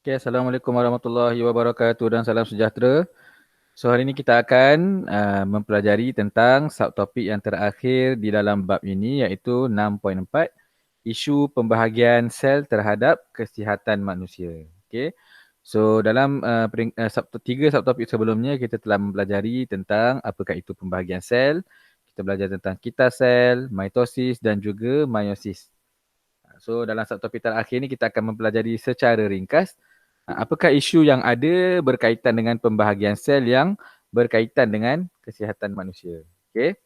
Okay, Assalamualaikum warahmatullahi wabarakatuh dan salam sejahtera. So hari ini kita akan mempelajari tentang subtopik yang terakhir di dalam bab ini iaitu 6.4 isu pembahagian sel terhadap kesihatan manusia. Okay. So dalam tiga subtopik sebelumnya kita telah mempelajari tentang apakah itu pembahagian sel, kita belajar tentang kita sel, mitosis dan juga meiosis. So dalam subtopik terakhir ni kita akan mempelajari secara ringkas apakah isu yang ada berkaitan dengan pembahagian sel yang berkaitan dengan kesihatan manusia. Okey.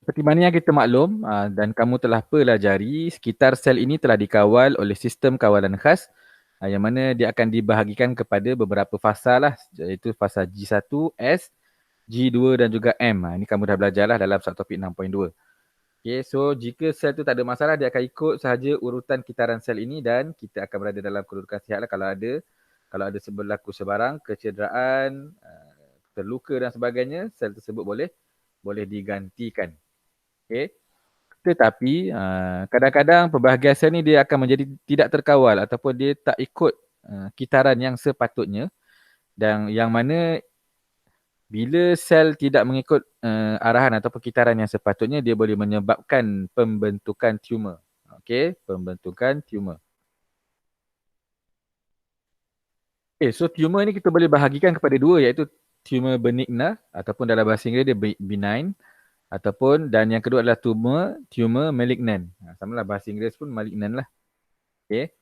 Seperti mana yang kita maklum dan kamu telah pelajari, sekitar sel ini telah dikawal oleh sistem kawalan khas yang mana dia akan dibahagikan kepada beberapa fasa lah, iaitu fasa G1, S, G2 dan juga M. Ini kamu dah belajarlah dalam subtopik 6.2. Okay, so jika sel tu tak ada masalah, dia akan ikut sahaja urutan kitaran sel ini dan kita akan berada dalam kedudukan sihat lah kalau ada berlaku sebarang kecederaan, terluka dan sebagainya, sel tersebut boleh digantikan. Okay. Tetapi kadang-kadang pembahagian sel ni dia akan menjadi tidak terkawal ataupun dia tak ikut kitaran yang sepatutnya dan yang mana bila sel tidak mengikut arahan atau perkitaran yang sepatutnya, dia boleh menyebabkan pembentukan tumor. Okey, pembentukan tumor. So tumor ni kita boleh bahagikan kepada dua iaitu tumor benigna ataupun dalam bahasa Inggeris dia benign ataupun dan yang kedua adalah tumor malignant. Samalah bahasa Inggeris pun malignant lah. Okey.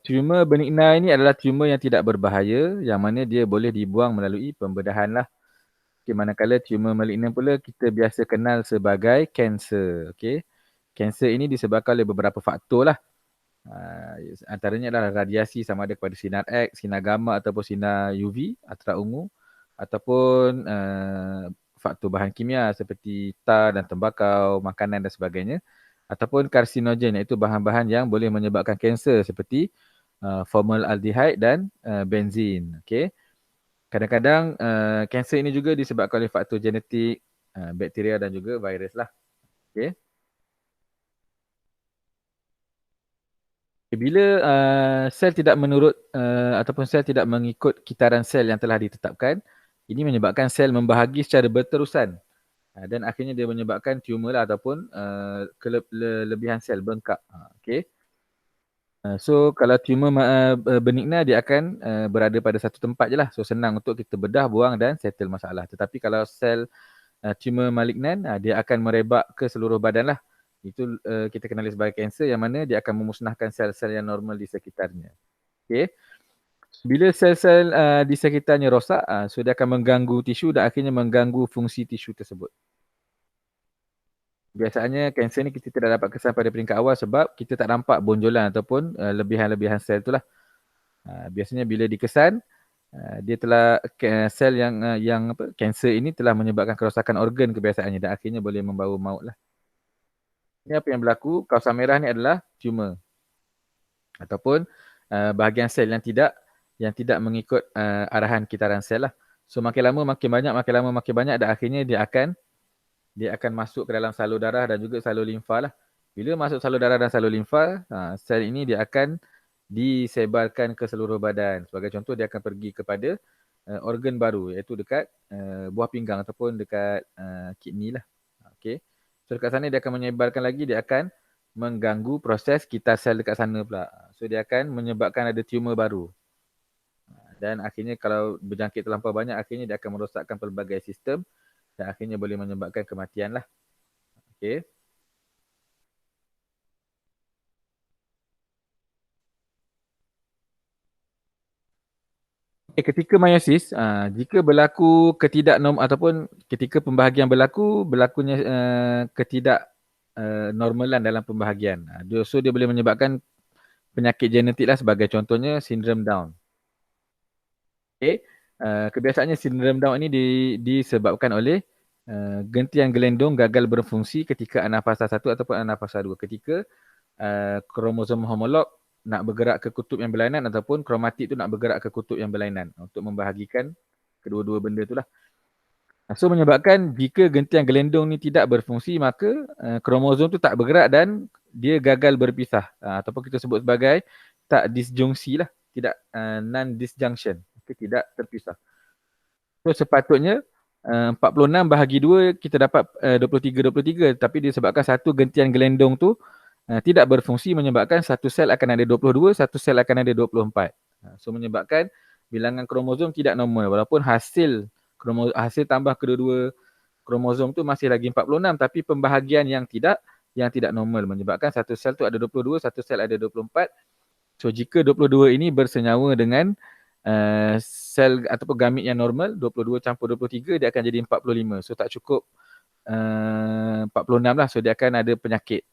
Tumor benigna ini adalah tumor yang tidak berbahaya yang mana dia boleh dibuang melalui pembedahan lah. Okay, manakala tumor malignan pula kita biasa kenal sebagai kanser. Okay. Kanser ini disebabkan oleh beberapa faktor lah. Antaranya adalah radiasi sama ada kepada sinar X, sinar gamma ataupun sinar UV, ultraungu ataupun faktor bahan kimia seperti tar dan tembakau, makanan dan sebagainya ataupun karsinogen iaitu bahan-bahan yang boleh menyebabkan kanser seperti formaldehyde dan benzin. Okay. Kadang-kadang kanser ini juga disebabkan oleh faktor genetik, bakteria dan juga virus lah. Okay. Bila sel tidak menurut ataupun sel tidak mengikut kitaran sel yang telah ditetapkan, ini menyebabkan sel membahagi secara berterusan dan akhirnya dia menyebabkan tumor lah, ataupun kelebihan sel bengkak. Okay. So kalau tumor benigna dia akan berada pada satu tempat je lah. So senang untuk kita bedah, buang dan settle masalah. Tetapi kalau sel tumor malignan, dia akan merebak ke seluruh badan lah. Itu kita kenali sebagai kanser yang mana dia akan memusnahkan sel-sel yang normal di sekitarnya. Okay. Bila sel-sel di sekitarnya rosak, so dia akan mengganggu tisu dan akhirnya mengganggu fungsi tisu tersebut. Biasanya kanser ni kita tidak dapat kesan pada peringkat awal sebab kita tak nampak bonjolan ataupun lebihan-lebihan sel tu lah. Biasanya bila dikesan, dia telah sel yang apa kanser ini telah menyebabkan kerosakan organ kebiasaannya dan akhirnya boleh membawa maut lah. Ini apa yang berlaku? Kawasan merah ni adalah tumor ataupun bahagian sel yang tidak mengikut arahan kitaran sel lah. So makin lama makin banyak dan akhirnya dia akan masuk ke dalam salur darah dan juga salur limfa lah. Bila masuk salur darah dan salur limfa, sel ini dia akan disebarkan ke seluruh badan. Sebagai contoh, dia akan pergi kepada organ baru iaitu dekat buah pinggang ataupun dekat kidney lah. Okay. So dekat sana dia akan menyebarkan lagi, dia akan mengganggu proses kitar sel dekat sana pula. So dia akan menyebabkan ada tumor baru. Dan akhirnya kalau berjangkit terlampau banyak, akhirnya dia akan merosakkan pelbagai sistem dan akhirnya boleh menyebabkan kematian lah. Okay. Ketika meiosis, jika berlaku ketidaknorm ataupun ketika pembahagian berlakunya ketidak normalan dalam pembahagian. So dia boleh menyebabkan penyakit genetik lah sebagai contohnya sindrom Down. Okay. Kebiasaannya sindrom Down ini disebabkan oleh gentian gelendong gagal berfungsi ketika anak fasa 1 ataupun anak fasa 2. Ketika kromosom homolog nak bergerak ke kutub yang berlainan ataupun kromatik tu nak bergerak ke kutub yang berlainan untuk membahagikan kedua-dua benda tu lah. So menyebabkan jika gentian gelendong ni tidak berfungsi maka kromosom tu tak bergerak dan dia gagal berpisah, ataupun kita sebut sebagai tak disjungsi lah, tidak non-disjunction, okay, tidak terpisah. So sepatutnya 46 bahagi 2 kita dapat 23, tapi disebabkan satu gentian gelendong tu tidak berfungsi, menyebabkan satu sel akan ada 22, satu sel akan ada 24. So menyebabkan bilangan kromosom tidak normal, walaupun hasil tambah kedua-dua kromosom tu masih lagi 46, tapi pembahagian yang tidak normal, menyebabkan satu sel tu ada 22, satu sel ada 24. So jika 22 ini bersenyawa dengan sel ataupun gamit yang normal, 22 campur 23 dia akan jadi 45. So tak cukup 46 lah, so dia akan ada penyakit.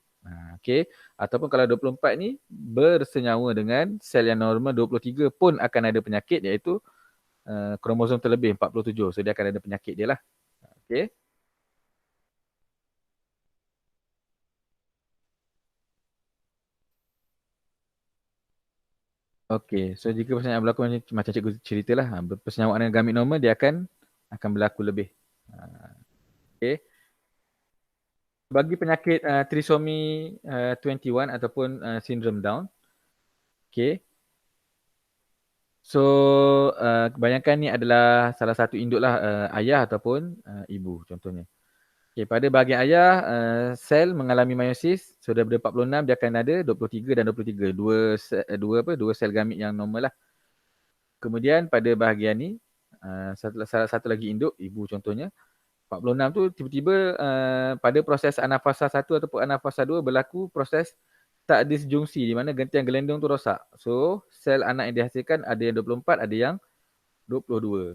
Okay. Ataupun kalau 24 ni bersenyawa dengan sel yang normal 23 pun akan ada penyakit, iaitu kromosom terlebih 47. So dia akan ada penyakit dia lah. Okay. Okay. So jika persenyawan berlaku macam cikgu cerita lah, persenyawaan dengan gamit normal dia akan berlaku lebih. Okay. Bagi penyakit trisomi 21 ataupun sindrom Down, okay. So bayangkan ni adalah salah satu induk lah, ayah ataupun ibu contohnya. Okay, pada bahagian ayah, sel mengalami meiosis. So daripada 46 dia akan ada 23 dan 23. Dua sel gamit yang normal lah. Kemudian pada bahagian ni, salah satu lagi induk, ibu contohnya, 46 tu tiba-tiba pada proses anafasa 1 ataupun anafasa 2 berlaku proses tak disjungsi, di mana gentian gelendong tu rosak. So sel anak yang dihasilkan ada yang 24, ada yang 22.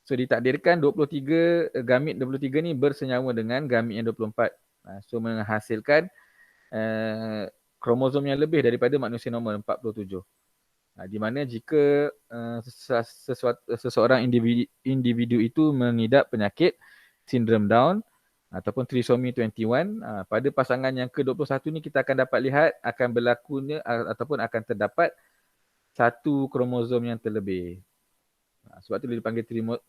So ditakdirkan 23 gamit 23 ni bersenyawa dengan gamit yang 24. So menghasilkan kromosom yang lebih daripada manusia normal 47. Di mana jika seseorang individu itu mengidap penyakit sindrom Down ataupun trisomi 21, pada pasangan yang ke-21 ni kita akan dapat lihat akan berlakunya ataupun akan terdapat satu kromosom yang terlebih. Sebab tu dia dipanggil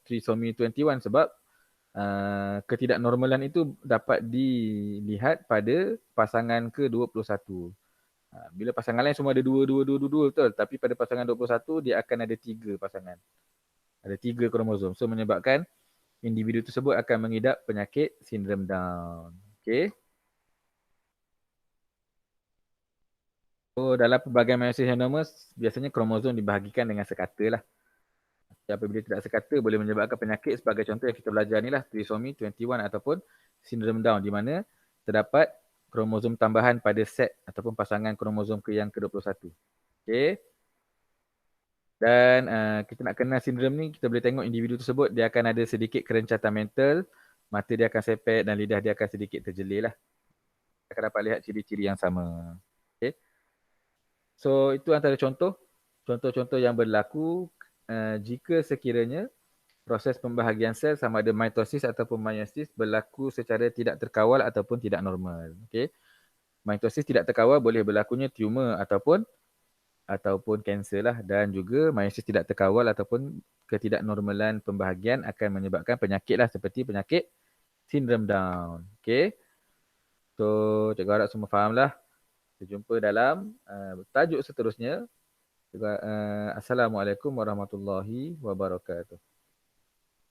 trisomi 21, sebab ketidaknormalan itu dapat dilihat pada pasangan ke-21. Bila pasangan lain semua ada dua, betul. Tapi pada pasangan 21 dia akan ada 3 pasangan. Ada 3 kromosom. So menyebabkan individu tersebut akan mengidap penyakit sindrom Down. Okay. So dalam pelbagai meiosis yang normal, biasanya kromosom dibahagikan dengan sekata lah. Apabila tidak sekata boleh menyebabkan penyakit, sebagai contoh yang kita belajar ni lah, trisomi 21 ataupun sindrom Down, di mana terdapat kromosom tambahan pada set ataupun pasangan kromosom yang ke-21. Okay. Dan kita nak kenal sindrom ni, kita boleh tengok individu tersebut dia akan ada sedikit kerencatan mental, mata dia akan sepet dan lidah dia akan sedikit terjelir lah. Kita akan dapat lihat ciri-ciri yang sama. Okay. So itu antara contoh-contoh yang berlaku jika sekiranya proses pembahagian sel sama ada mitosis ataupun meiosis berlaku secara tidak terkawal ataupun tidak normal. Okay. Mitosis tidak terkawal boleh berlakunya tumor ataupun kanser lah, dan juga meiosis tidak terkawal ataupun ketidaknormalan pembahagian akan menyebabkan penyakit lah, seperti penyakit sindrom Down. Okay. So cikgu harap semua faham lah. Kita jumpa dalam tajuk seterusnya. Assalamualaikum warahmatullahi wabarakatuh.